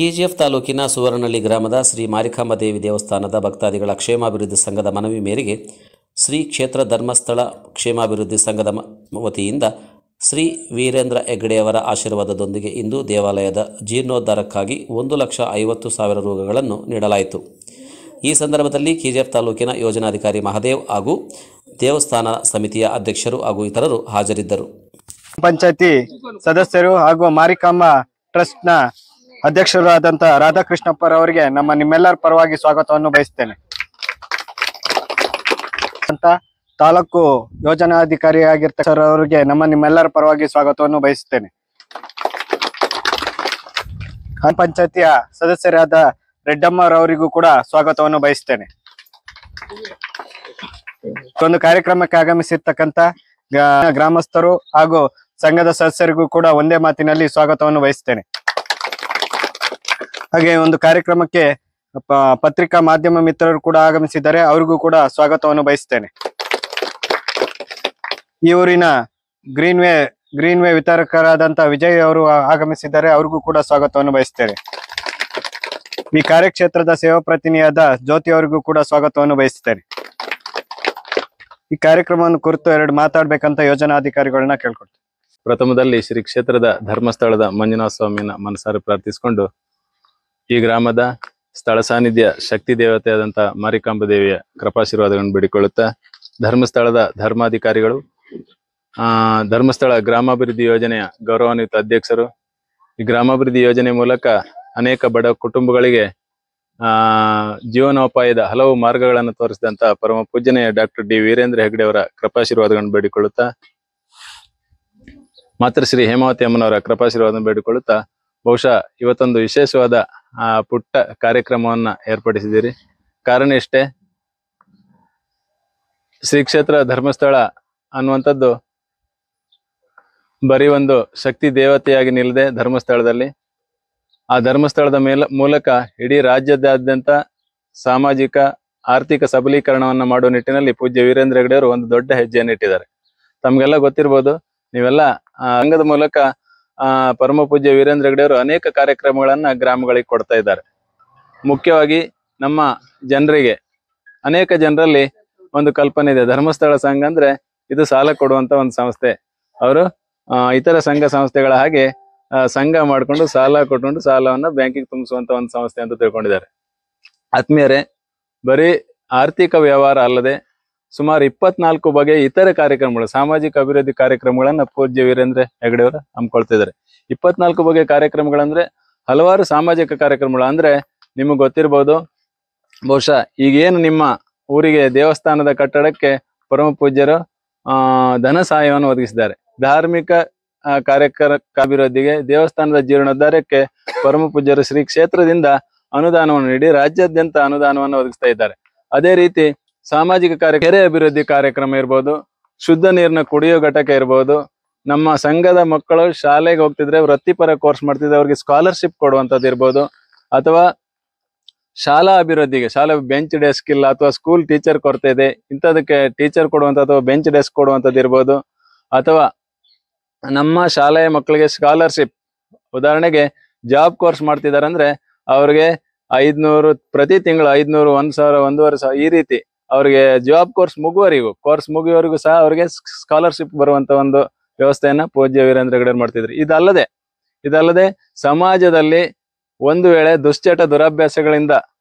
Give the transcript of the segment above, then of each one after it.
KGF ತಾಲೂಕಿನ ಸುವರ್ಣಹಳ್ಳಿ ಗ್ರಾಮದ ಶ್ರೀ ಮಾರಿಕಾಂಬಾ ದೇವಿ ದೇವಸ್ಥಾನದ ಭಕ್ತಾದಿಗಳ ಕ್ಷೇಮಾಭಿವೃದ್ಧಿ ಸಂಘದ ಮನವಿ ಮೇರೆಗೆ ಶ್ರೀ ಕ್ಷೇತ್ರ ಧರ್ಮಸ್ಥಳ ಕ್ಷೇಮಾಭಿವೃದ್ಧಿ ಸಂಘದ ವತಿಯಿಂದ ಶ್ರೀ ವೀರೇಂದ್ರ ಹೆಗ್ಗಡೆಯವರ ಆಶೀರ್ವಾದದೊಂದಿಗೆ ಇಂದು ದೇವಾಲಯದ ಜೀರ್ಣೋದ್ಧಾರಕ್ಕಾಗಿ 1,50,000 ರೂಗಳನ್ನು ನೀಡಲಾಯಿತು. ಈ ಸಂದರ್ಭದಲ್ಲಿ ಕೆಜಿಎಫ್ ತಾಲೂಕಿನ ಯೋಜನಾಧಿಕಾರಿ ಮಹದೇವ್ ಹಾಗೂ ದೇವಸ್ಥಾನ ಸಮಿತಿಯ ಅಧ್ಯಕ್ಷರು ಹಾಗೂ ಇತರರು ಹಾಜರಿದ್ದರು. ಪಂಚಾಯತಿ ಸದಸ್ಯರು ಹಾಗೂ ಮಾರಿಕಾಂಬಾ ಟ್ರಸ್ಟ್ನ ಅಧ್ಯಕ್ಷರಾದಂಥ ರಾಧಾಕೃಷ್ಣಪ್ಪರವರಿಗೆ ನಿಮ್ಮೆಲ್ಲರ ಪರವಾಗಿ ಸ್ವಾಗತವನ್ನು ಬಯಸ್ತೇನೆ. ಅಂತ ತಾಲೂಕು ಯೋಜನಾಧಿಕಾರಿಯಾಗಿರ್ತಕ್ಕಂಥವರಿಗೆ ನಿಮ್ಮೆಲ್ಲರ ಪರವಾಗಿ ಸ್ವಾಗತವನ್ನು ಬಯಸ್ತೇನೆ. ಪಂಚಾಯತಿಯ ಸದಸ್ಯರಾದ ರೆಡ್ಡಮ್ಮರವರಿಗೂ ಕೂಡ ಸ್ವಾಗತವನ್ನು ಬಯಸ್ತೇನೆ. ಒಂದು ಕಾರ್ಯಕ್ರಮಕ್ಕೆ ಆಗಮಿಸಿರ್ತಕ್ಕಂಥ ಗ್ರಾಮಸ್ಥರು ಹಾಗೂ ಸಂಘದ ಸದಸ್ಯರಿಗೂ ಕೂಡ ಒಂದೇ ಮಾತಿನಲ್ಲಿ ಸ್ವಾಗತವನ್ನು ಬಯಸ್ತೇನೆ. ಹಾಗೆ ಒಂದು ಕಾರ್ಯಕ್ರಮಕ್ಕೆ ಪತ್ರಿಕಾ ಮಾಧ್ಯಮ ಮಿತ್ರರು ಕೂಡ ಆಗಮಿಸಿದ್ದಾರೆ, ಅವರಿಗೂ ಕೂಡ ಸ್ವಾಗತವನ್ನು ಬಯಸ್ತೇನೆ. ಈ ಊರಿನ ಗ್ರೀನ್ ವೇ ವಿತರಕರಾದಂತ ವಿಜಯ್ ಅವರು ಆಗಮಿಸಿದ್ದಾರೆ, ಅವ್ರಿಗೂ ಕೂಡ ಸ್ವಾಗತವನ್ನು ಬಯಸ್ತೇನೆ. ಈ ಕಾರ್ಯಕ್ಷೇತ್ರದ ಸೇವಾ ಪ್ರತಿನಿಧಿಯಾದ ಜ್ಯೋತಿ ಅವರಿಗೂ ಕೂಡ ಸ್ವಾಗತವನ್ನು ಬಯಸ್ತೇನೆ. ಈ ಕಾರ್ಯಕ್ರಮವನ್ನು ಕುರಿತು 2 ಮಾತಾಡ್ಬೇಕಂತ ಯೋಜನಾಧಿಕಾರಿಗಳನ್ನ ಕೇಳ್ಕೊಳ್ತೇನೆ. ಪ್ರಥಮದಲ್ಲಿ ಶ್ರೀ ಕ್ಷೇತ್ರದ ಧರ್ಮಸ್ಥಳದ ಮಂಜುನಾಥ ಸ್ವಾಮಿನ ಮನಸಾರೆ ಪ್ರಾರ್ಥಿಸಿಕೊಂಡು ಈ ಗ್ರಾಮದ ಸ್ಥಳ ಸಾನ್ನಿಧ್ಯ ಶಕ್ತಿ ದೇವತೆಯಾದಂಥ ಮಾರಿಕಾಂಬಾ ದೇವಿಯ ಕೃಪಾಶೀರ್ವಾದಗಳನ್ನು ಬೇಡಿಕೊಳ್ಳುತ್ತಾ, ಧರ್ಮಸ್ಥಳದ ಧರ್ಮಾಧಿಕಾರಿಗಳು, ಧರ್ಮಸ್ಥಳ ಗ್ರಾಮಾಭಿವೃದ್ಧಿ ಯೋಜನೆಯ ಗೌರವಾನ್ವಿತ ಅಧ್ಯಕ್ಷರು, ಈ ಗ್ರಾಮಾಭಿವೃದ್ಧಿ ಯೋಜನೆ ಮೂಲಕ ಅನೇಕ ಬಡ ಕುಟುಂಬಗಳಿಗೆ ಜೀವನೋಪಾಯದ ಹಲವು ಮಾರ್ಗಗಳನ್ನು ತೋರಿಸಿದಂತ ಪರಮ ಪೂಜ್ಯನೆಯ ಡಾಕ್ಟರ್ ಡಿ ವೀರೇಂದ್ರ ಹೆಗ್ಗಡೆ ಅವರ ಕೃಪಾಶೀರ್ವಾದಗಳನ್ನು ಬೇಡಿಕೊಳ್ಳುತ್ತಾ, ಮಾತೃಶ್ರೀ ಹೇಮಾವತಿ ಅಮ್ಮನವರ ಕೃಪಾಶೀರ್ವಾದವನ್ನು ಬೇಡಿಕೊಳ್ಳುತ್ತಾ, ಬಹುಶಃ ಇವತ್ತೊಂದು ವಿಶೇಷವಾದ ಪುಟ್ಟ ಕಾರ್ಯಕ್ರಮವನ್ನ ಏರ್ಪಡಿಸಿದ್ದೀರಿ. ಕಾರಣ ಇಷ್ಟೇ, ಶ್ರೀ ಕ್ಷೇತ್ರ ಧರ್ಮಸ್ಥಳ ಅನ್ನುವಂಥದ್ದು ಬರೀ ಒಂದು ಶಕ್ತಿ ದೇವತೆಯಾಗಿ ನಿಲ್ಲದೆ ಧರ್ಮಸ್ಥಳದಲ್ಲಿ ಆ ಧರ್ಮಸ್ಥಳದ ಮೂಲಕ ಇಡೀ ರಾಜ್ಯದಾದ್ಯಂತ ಸಾಮಾಜಿಕ ಆರ್ಥಿಕ ಸಬಲೀಕರಣವನ್ನ ಮಾಡುವ ನಿಟ್ಟಿನಲ್ಲಿ ಪೂಜ್ಯ ವೀರೇಂದ್ರ ಹೆಗ್ಗಡೆ ಅವರು ಒಂದು ದೊಡ್ಡ ಹೆಜ್ಜೆಯನ್ನು ಇಟ್ಟಿದ್ದಾರೆ. ತಮ್ಗೆಲ್ಲ ಗೊತ್ತಿರ್ಬೋದು, ನೀವೆಲ್ಲ ಸಂಘದ ಮೂಲಕ ಪರಮ ಪೂಜ್ಯ ವೀರೇಂದ್ರ ಹೆಗ್ಗಡೆ ಅವರು ಅನೇಕ ಕಾರ್ಯಕ್ರಮಗಳನ್ನ ಗ್ರಾಮಗಳಿಗೆ ಕೊಡ್ತಾ ಇದ್ದಾರೆ. ಮುಖ್ಯವಾಗಿ ನಮ್ಮ ಜನರಿಗೆ, ಅನೇಕ ಜನರಲ್ಲಿ ಒಂದು ಕಲ್ಪನೆ ಇದೆ, ಧರ್ಮಸ್ಥಳ ಸಂಘ ಅಂದ್ರೆ ಇದು ಸಾಲ ಕೊಡುವಂತ ಒಂದು ಸಂಸ್ಥೆ. ಅವರು ಇತರ ಸಂಘ ಸಂಸ್ಥೆಗಳ ಹಾಗೆ ಸಂಘ ಮಾಡ್ಕೊಂಡು ಸಾಲ ಕೊಟ್ಕೊಂಡು ಸಾಲವನ್ನ ಬ್ಯಾಂಕಿಗೆ ತುಂಬಿಸುವಂತ ಒಂದು ಸಂಸ್ಥೆ ಅಂತ ತಿಳ್ಕೊಂಡಿದ್ದಾರೆ. ಆತ್ಮೀಯರೇ, ಬರೀ ಆರ್ಥಿಕ ವ್ಯವಹಾರ ಅಲ್ಲದೆ ಸುಮಾರು 24 ಬಗೆಯ ಇತರೆ ಕಾರ್ಯಕ್ರಮಗಳು, ಸಾಮಾಜಿಕ ಅಭಿವೃದ್ಧಿ ಕಾರ್ಯಕ್ರಮಗಳನ್ನ ಪೂಜ್ಯ ವೀರೇಂದ್ರ ಹೆಗ್ಗಡೆ ಅವರು ಹಮ್ಮಿಕೊಳ್ತಿದ್ದಾರೆ. 24 ಬಗೆಯ ಕಾರ್ಯಕ್ರಮಗಳಂದ್ರೆ ಹಲವಾರು ಸಾಮಾಜಿಕ ಕಾರ್ಯಕ್ರಮಗಳು. ಅಂದ್ರೆ ನಿಮಗೆ ಗೊತ್ತಿರ್ಬೋದು, ಬಹುಶಃ ಈಗೇನು ನಿಮ್ಮ ಊರಿಗೆ ದೇವಸ್ಥಾನದ ಕಟ್ಟಡಕ್ಕೆ ಪರಮ ಪೂಜ್ಯರು ಧನ ಸಹಾಯವನ್ನು ಒದಗಿಸಿದ್ದಾರೆ. ಧಾರ್ಮಿಕ ಕಾರ್ಯಕ್ರಮ ದೇವಸ್ಥಾನದ ಜೀರ್ಣೋದ್ಧಾರಕ್ಕೆ ಪರಮ ಪೂಜ್ಯರು ಶ್ರೀ ಕ್ಷೇತ್ರದಿಂದ ಅನುದಾನವನ್ನು ನೀಡಿ ರಾಜ್ಯಾದ್ಯಂತ ಅನುದಾನವನ್ನು ಒದಗಿಸ್ತಾ ಇದ್ದಾರೆ. ಅದೇ ರೀತಿ ಸಾಮಾಜಿಕ ಕೆರೆ ಅಭಿವೃದ್ಧಿ ಕಾರ್ಯಕ್ರಮ ಇರ್ಬೋದು, ಶುದ್ಧ ನೀರಿನ ಕುಡಿಯೋ ಘಟಕ ಇರ್ಬೋದು, ನಮ್ಮ ಸಂಘದ ಮಕ್ಕಳು ಶಾಲೆಗೆ ಹೋಗ್ತಿದ್ರೆ ವೃತ್ತಿಪರ ಕೋರ್ಸ್ ಮಾಡ್ತಿದ್ರೆ ಅವ್ರಿಗೆ ಸ್ಕಾಲರ್ಶಿಪ್ ಕೊಡುವಂಥದ್ದು ಇರ್ಬೋದು, ಅಥವಾ ಶಾಲಾ ಅಭಿವೃದ್ಧಿಗೆ ಶಾಲಾ ಬೆಂಚ್ ಡೆಸ್ಕ್ ಇಲ್ಲ ಅಥವಾ ಸ್ಕೂಲ್ ಟೀಚರ್ ಕೊರತೆ ಇದೆ, ಇಂಥದಕ್ಕೆ ಟೀಚರ್ ಕೊಡುವಂಥದ್ದು ಅಥವಾ ಬೆಂಚ್ ಡೆಸ್ಕ್ ಕೊಡುವಂಥದ್ದು ಇರ್ಬೋದು, ಅಥವಾ ನಮ್ಮ ಶಾಲೆಯ ಮಕ್ಕಳಿಗೆ ಸ್ಕಾಲರ್ಶಿಪ್, ಉದಾಹರಣೆಗೆ ಜಾಬ್ ಕೋರ್ಸ್ ಮಾಡ್ತಿದ್ದಾರೆ ಅಂದ್ರೆ ಅವ್ರಿಗೆ 500 ಪ್ರತಿ ತಿಂಗಳು 500, 1,000, 1,500 ಈ ರೀತಿ ಅವ್ರಿಗೆ ಜಾಬ್ ಕೋರ್ಸ್ ಮುಗಿಯುವವರೆಗೂ ಸಹ ಅವ್ರಿಗೆ ಸ್ಕಾಲರ್ಶಿಪ್ ಬರುವಂತ ಒಂದು ವ್ಯವಸ್ಥೆಯನ್ನ ಪೂಜ್ಯ ವೀರೇಂದ್ರ ಹೆಗ್ಗಡೆ ಮಾಡ್ತಿದ್ರು. ಇದಲ್ಲದೆ ಸಮಾಜದಲ್ಲಿ ಒಂದು ವೇಳೆ ದುಶ್ಚಟ ದುರಭ್ಯಾಸಗಳಿಂದ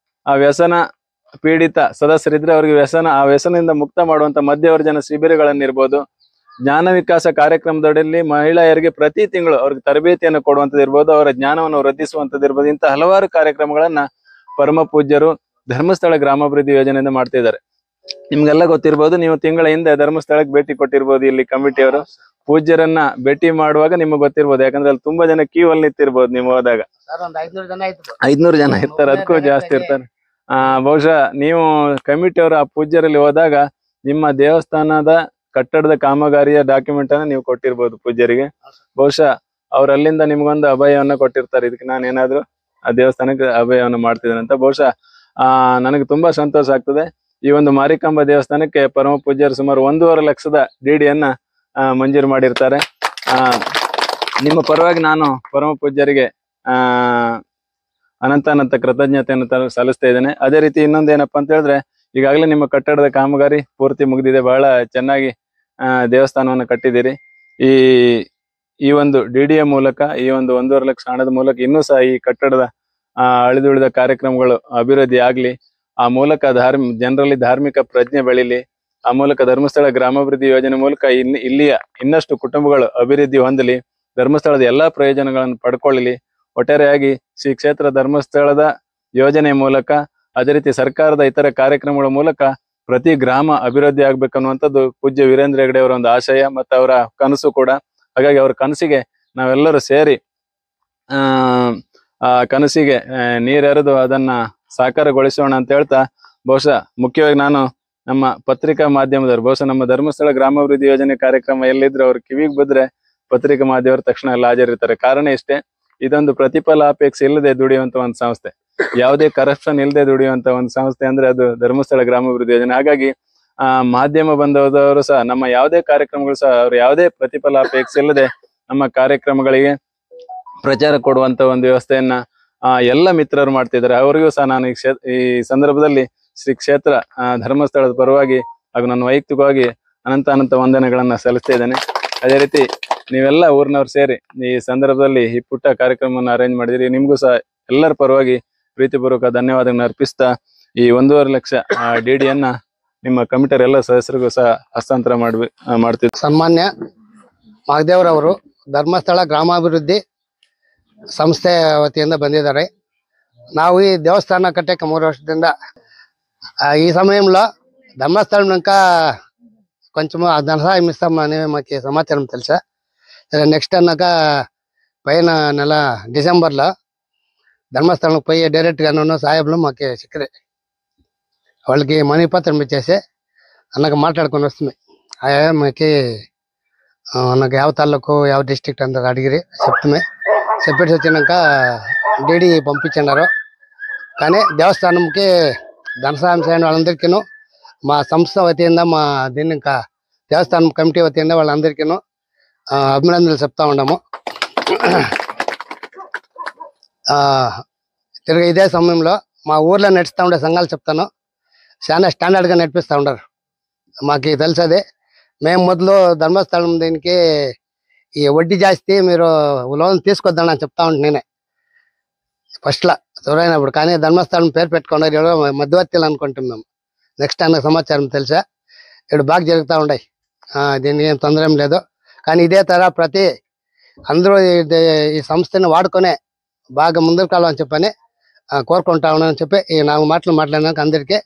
ಆ ವ್ಯಸನ ಪೀಡಿತ ಸದಸ್ಯರಿದ್ರೆ ಅವ್ರಿಗೆ ಆ ವ್ಯಸನದಿಂದ ಮುಕ್ತ ಮಾಡುವಂತ ಮಧ್ಯವರ್ಜನ ಶಿಬಿರಗಳನ್ನಿರ್ಬೋದು, ಜ್ಞಾನ ವಿಕಾಸ ಕಾರ್ಯಕ್ರಮದಡಿಯಲ್ಲಿ ಮಹಿಳೆಯರಿಗೆ ಪ್ರತಿ ತಿಂಗಳು ಅವ್ರಿಗೆ ತರಬೇತಿಯನ್ನು ಕೊಡುವಂಥದ್ದು ಇರ್ಬೋದು, ಅವರ ಜ್ಞಾನವನ್ನು ವೃದ್ಧಿಸುವಂಥದ್ದು ಇರ್ಬೋದು. ಇಂಥ ಹಲವಾರು ಕಾರ್ಯಕ್ರಮಗಳನ್ನ ಪರಮ ಪೂಜ್ಯರು ಧರ್ಮಸ್ಥಳ ಗ್ರಾಮಾಭಿವೃದ್ಧಿ ಯೋಜನೆಯಿಂದ ಮಾಡ್ತಿದ್ದಾರೆ. ನಿಮ್ಗೆಲ್ಲ ಗೊತ್ತಿರ್ಬೋದು, ನೀವು ತಿಂಗಳ ಹಿಂದೆ ಧರ್ಮಸ್ಥಳಕ್ಕೆ ಭೇಟಿ ಕೊಟ್ಟಿರ್ಬೋದು. ಇಲ್ಲಿ ಕಮಿಟಿಯವರು ಪೂಜ್ಯರನ್ನ ಭೇಟಿ ಮಾಡುವಾಗ ನಿಮ್ಗೆ ಗೊತ್ತಿರ್ಬೋದು, ಯಾಕಂದ್ರೆ ಅಲ್ಲಿ ತುಂಬಾ ಜನ ಕ್ಯೂ ಅಲ್ಲಿ ನಿಂತಿರ್ಬೋದು. ನೀವು ಹೋದಾಗ 500 ಜನ ಇರ್ತಾರೆ, ಅದಕ್ಕೂ ಜಾಸ್ತಿ ಇರ್ತಾರೆ. ಬಹುಶಃ ನೀವು ಕಮಿಟಿಯವರು ಆ ಪೂಜ್ಯರಲ್ಲಿ ಹೋದಾಗ ನಿಮ್ಮ ದೇವಸ್ಥಾನದ ಕಟ್ಟಡದ ಕಾಮಗಾರಿಯ ಡಾಕ್ಯುಮೆಂಟ್ ಅನ್ನ ನೀವು ಕೊಟ್ಟಿರ್ಬೋದು ಪೂಜ್ಯರಿಗೆ. ಬಹುಶಃ ಅವ್ರು ಅಲ್ಲಿಂದ ನಿಮ್ಗೊಂದು ಅಭಯವನ್ನ ಕೊಟ್ಟಿರ್ತಾರೆ, ಇದಕ್ಕೆ ನಾನು ಏನಾದ್ರು ಆ ದೇವಸ್ಥಾನಕ್ಕೆ ಅಭಯವನ್ನು ಮಾಡ್ತಿದ್ದೇನೆ ಅಂತ. ಬಹುಶಃ ನನಗೆ ತುಂಬಾ ಸಂತೋಷ ಆಗ್ತದೆ. ಈ ಒಂದು ಮಾರಿಕಾಂಬಾ ದೇವಸ್ಥಾನಕ್ಕೆ ಪರಮ ಪೂಜ್ಯರು ಸುಮಾರು 1.5 ಲಕ್ಷದ ಡಿಡಿಯನ್ನ ಮಂಜೂರು ಮಾಡಿರ್ತಾರೆ. ನಿಮ್ಮ ಪರವಾಗಿ ನಾನು ಪರಮ ಪೂಜ್ಯರಿಗೆ ಅನಂತ ಕೃತಜ್ಞತೆಯನ್ನು ಸಲ್ಲಿಸ್ತಾ ಇದ್ದೇನೆ. ಅದೇ ರೀತಿ ಇನ್ನೊಂದೇನಪ್ಪ ಅಂತ ಹೇಳಿದ್ರೆ, ಈಗಾಗಲೇ ನಿಮ್ಮ ಕಟ್ಟಡದ ಕಾಮಗಾರಿ ಪೂರ್ತಿ ಮುಗಿದಿದೆ. ಬಹಳ ಚೆನ್ನಾಗಿ ದೇವಸ್ಥಾನವನ್ನು ಕಟ್ಟಿದ್ದೀರಿ. ಈ ಒಂದು DDA ಮೂಲಕ, ಈ ಒಂದು 1.5 ಲಕ್ಷ ಹಣದ ಮೂಲಕ ಇನ್ನೂ ಸಹ ಈ ಕಟ್ಟಡದ ಅಳಿದುಳಿದ ಕಾರ್ಯಕ್ರಮಗಳು ಅಭಿವೃದ್ಧಿ ಆಗ್ಲಿ. ಆ ಮೂಲಕ ಜನರಲ್ಲಿ ಧಾರ್ಮಿಕ ಪ್ರಜ್ಞೆ ಬೆಳಿಲಿ. ಆ ಮೂಲಕ ಧರ್ಮಸ್ಥಳ ಗ್ರಾಮಾಭಿವೃದ್ಧಿ ಯೋಜನೆ ಮೂಲಕ ಇಲ್ಲಿಯ ಇನ್ನಷ್ಟು ಕುಟುಂಬಗಳು ಅಭಿವೃದ್ಧಿ ಹೊಂದಲಿ. ಧರ್ಮಸ್ಥಳದ ಎಲ್ಲಾ ಪ್ರಯೋಜನಗಳನ್ನು ಪಡ್ಕೊಳ್ಳಲಿ. ಒಟ್ಟಾರೆಯಾಗಿ ಶ್ರೀ ಕ್ಷೇತ್ರ ಧರ್ಮಸ್ಥಳದ ಯೋಜನೆ ಮೂಲಕ, ಅದೇ ರೀತಿ ಸರ್ಕಾರದ ಇತರ ಕಾರ್ಯಕ್ರಮಗಳ ಮೂಲಕ ಪ್ರತಿ ಗ್ರಾಮ ಅಭಿವೃದ್ಧಿ ಆಗ್ಬೇಕನ್ನುವಂಥದ್ದು ಪೂಜ್ಯ ವೀರೇಂದ್ರ ಹೆಗ್ಗಡೆ ಅವರ ಒಂದು ಆಶಯ ಮತ್ತು ಅವರ ಕನಸು ಕೂಡ. ಹಾಗಾಗಿ ಅವರ ಕನಸಿಗೆ ನಾವೆಲ್ಲರೂ ಸೇರಿ ಆ ಕನಸಿಗೆ ನೀರೆರೆದು ಅದನ್ನ ಸಾಕಾರಗೊಳಿಸೋಣ ಅಂತ ಹೇಳ್ತಾ, ಬಹುಶಃ ಮುಖ್ಯವಾಗಿ ನಾನು ನಮ್ಮ ಪತ್ರಿಕಾ ಮಾಧ್ಯಮದವರು, ಬಹುಶಃ ನಮ್ಮ ಧರ್ಮಸ್ಥಳ ಗ್ರಾಮಾಭಿವೃದ್ಧಿ ಯೋಜನೆ ಕಾರ್ಯಕ್ರಮ ಎಲ್ಲಿದ್ರೆ ಅವ್ರ ಕಿವಿಗೆ ಬಿದ್ರೆ ಪತ್ರಿಕಾ ಮಾಧ್ಯಮದವರು ತಕ್ಷಣ ಎಲ್ಲ ಹಾಜರಿರ್ತಾರೆ. ಕಾರಣ ಇಷ್ಟೇ, ಇದೊಂದು ಪ್ರತಿಫಲಾಪೇಕ್ಷೆ ಇಲ್ಲದೆ ದುಡಿಯುವಂತ ಒಂದು ಸಂಸ್ಥೆ, ಯಾವುದೇ ಕರಪ್ಷನ್ ಇಲ್ಲದೆ ದುಡಿಯುವಂತ ಒಂದು ಸಂಸ್ಥೆ ಅಂದ್ರೆ ಅದು ಧರ್ಮಸ್ಥಳ ಗ್ರಾಮಾಭಿವೃದ್ಧಿ ಯೋಜನೆ. ಹಾಗಾಗಿ ಮಾಧ್ಯಮ ಬಂದವರು ಸಹ ನಮ್ಮ ಯಾವುದೇ ಕಾರ್ಯಕ್ರಮಗಳು ಸಹ ಅವ್ರು ಯಾವುದೇ ಪ್ರತಿಫಲಾಪೇಕ್ಷೆ ಇಲ್ಲದೆ ನಮ್ಮ ಕಾರ್ಯಕ್ರಮಗಳಿಗೆ ಪ್ರಚಾರ ಕೊಡುವಂತ ಒಂದು ವ್ಯವಸ್ಥೆಯನ್ನ ಎಲ್ಲ ಮಿತ್ರರು ಮಾಡ್ತಿದ್ದಾರೆ. ಅವರಿಗೂ ಸಹ ನಾನು ಈ ಸಂದರ್ಭದಲ್ಲಿ ಶ್ರೀ ಕ್ಷೇತ್ರ ಧರ್ಮಸ್ಥಳದ ಪರವಾಗಿ ಹಾಗೂ ನನ್ನ ವೈಯಕ್ತಿಕವಾಗಿ ಅನಂತ ವಂದನೆಗಳನ್ನ ಸಲ್ಲಿಸ್ತಾ ಇದ್ದೇನೆ. ಅದೇ ರೀತಿ ನೀವೆಲ್ಲ ಊರಿನವ್ರು ಸೇರಿ ಈ ಸಂದರ್ಭದಲ್ಲಿ ಈ ಪುಟ್ಟ ಕಾರ್ಯಕ್ರಮವನ್ನು ಅರೇಂಜ್ ಮಾಡಿದಿರಿ. ನಿಮ್ಗೂ ಸಹ ಎಲ್ಲರ ಪರವಾಗಿ ಪ್ರೀತಿಪೂರ್ವಕ ಧನ್ಯವಾದಗಳನ್ನ ಅರ್ಪಿಸ್ತಾ ಈ 1.5 ಲಕ್ಷ DDಯನ್ನ ನಿಮ್ಮ ಕಮಿಟರ್ ಎಲ್ಲ ಸದಸ್ಯರಿಗೂ ಸಹ ಹಸ್ತಾಂತರ ಮಾಡ್ತಿದ್ರು. ಸನ್ಮಾನ್ಯ ಮಾಗದೇವ್ರವರು ಧರ್ಮಸ್ಥಳ ಗ್ರಾಮಾಭಿವೃದ್ಧಿ ಸಂಸ್ಥೆ ವತಿಯಿಂದ ಬಂದಿದ್ದಾರೆ. ನಾವು ఈ దేవస్థాన కట్టక 3 ವರ್ಷದಿಂದ ఈ సమయంలో ధర్మస్థలం ఇంకా కొంచెం ధనసహాయం ఇస్తామని మాకు సమాచారం తెలుసా. నెక్స్ట్ అన్నాక పైన నెల డిసెంబర్లో ధర్మస్థలంకి పోయి డైరెక్ట్గా సాహెబ్లు మాకు చిక్కరే వాళ్ళకి మనీ పత్రం ఇచ్చేసి అన్నకు మాట్లాడుకొని వస్తుంది. మాకి నాకు ಯಾವ ತಾಲೂಕು ಯಾವ డిస్ట్రిక్ట్ ಅಂತ అడిగిరి చెప్తామే. చెప్పేసి వచ్చినాక DD పంపించినారు. కానీ దేవస్థానంకి ధన సహాయం చేయని వాళ్ళందరికీ మా సంస్థ వతిಯಿಂದ మా దీన్ని ఇంకా దేవస్థానం కమిటీ వతిಯಿಂದ వాళ్ళందరికీ అభినందనలు చెప్తా ఉన్నాము. తిరిగి ఇదే సమయంలో మా ఊర్లో నడుస్తూ ఉండే సంఘాలు చెప్తాను, చాలా స్టాండర్డ్గా నడిపిస్తూ ఉంటారు. మాకు తెలుసది. మేము మొదలు ధర్మస్థలం దీనికి ఈ వడ్డీ జాస్తి మీరు లోన్ తీసుకొద్దామని చెప్తా ఉంటాను నేనే ఫస్ట్లో ఎవరైనప్పుడు. కానీ ధర్మస్థలం పేరు పెట్టుకున్నారు ఎవరో మధ్యవర్తులు అనుకుంటాం మేము. నెక్స్ట్ అన్న సమాచారం తెలుసా, ఇక్కడ బాగా జరుగుతూ ఉన్నాయి. దీనికి ఏం తొందర ఏం లేదు. కానీ ఇదే తర ప్రతి అందరూ ఈ సంస్థని వాడుకొనే బాగా ముందుకు కావాలని చెప్పని కోరుకుంటా ఉన్నానని చెప్పి ఈ 4 మాటలు మాట్లాడినాక అందరికీ